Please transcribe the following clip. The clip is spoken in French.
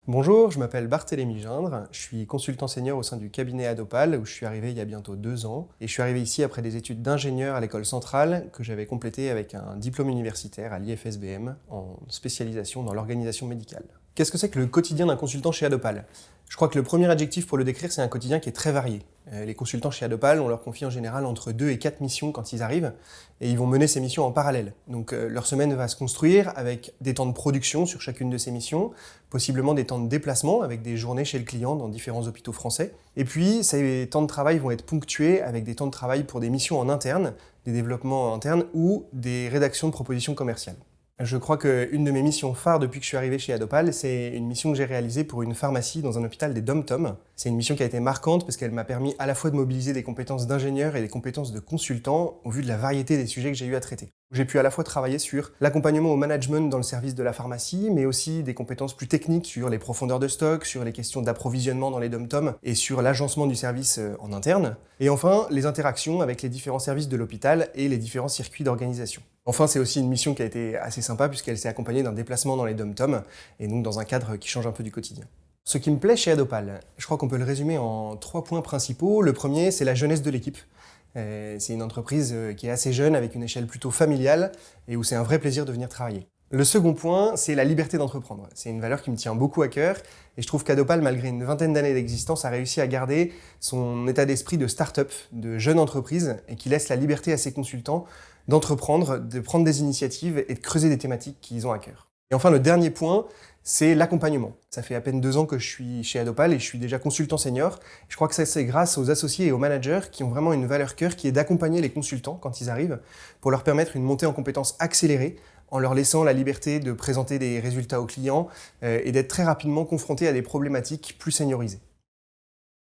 Bonjour, je m'appelle Barthélémy Gindre, je suis consultant senior au sein du cabinet Adopal où je suis arrivé il y a bientôt 2 ans et je suis arrivé ici après des études d'ingénieur à l'école centrale que j'avais complétées avec un diplôme universitaire à l'IFSBM en spécialisation dans l'organisation médicale. Qu'est-ce que c'est que le quotidien d'un consultant chez Adopal? Je crois que le premier adjectif pour le décrire, c'est un quotidien qui est très varié. Les consultants chez Adopal, on leur confie en général entre 2 et 4 missions quand ils arrivent, et ils vont mener ces missions en parallèle. Donc leur semaine va se construire avec des temps de production sur chacune de ces missions, possiblement des temps de déplacement avec des journées chez le client dans différents hôpitaux français. Et puis ces temps de travail vont être ponctués avec des temps de travail pour des missions en interne, des développements internes ou des rédactions de propositions commerciales. Je crois qu'une de mes missions phares depuis que je suis arrivé chez Adopal, c'est une mission que j'ai réalisée pour une pharmacie dans un hôpital des DOM-TOM. C'est une mission qui a été marquante parce qu'elle m'a permis à la fois de mobiliser des compétences d'ingénieur et des compétences de consultant au vu de la variété des sujets que j'ai eu à traiter. J'ai pu à la fois travailler sur l'accompagnement au management dans le service de la pharmacie, mais aussi des compétences plus techniques sur les profondeurs de stock, sur les questions d'approvisionnement dans les DOM-TOM et sur l'agencement du service en interne. Et enfin, les interactions avec les différents services de l'hôpital et les différents circuits d'organisation. Enfin, c'est aussi une mission qui a été assez sympa puisqu'elle s'est accompagnée d'un déplacement dans les DOM-TOM et donc dans un cadre qui change un peu du quotidien. Ce qui me plaît chez Adopal, je crois qu'on peut le résumer en 3 points principaux. Le premier, c'est la jeunesse de l'équipe. C'est une entreprise qui est assez jeune, avec une échelle plutôt familiale, et où c'est un vrai plaisir de venir travailler. Le second point, c'est la liberté d'entreprendre. C'est une valeur qui me tient beaucoup à cœur, et je trouve qu'Adopal, malgré une vingtaine d'années d'existence, a réussi à garder son état d'esprit de start-up, de jeune entreprise, et qui laisse la liberté à ses consultants d'entreprendre, de prendre des initiatives et de creuser des thématiques qu'ils ont à cœur. Et enfin, le dernier point, c'est l'accompagnement. Ça fait à peine 2 ans que je suis chez Adopal et je suis déjà consultant senior. Je crois que ça, c'est grâce aux associés et aux managers qui ont vraiment une valeur cœur qui est d'accompagner les consultants quand ils arrivent pour leur permettre une montée en compétences accélérée en leur laissant la liberté de présenter des résultats aux clients et d'être très rapidement confrontés à des problématiques plus seniorisées.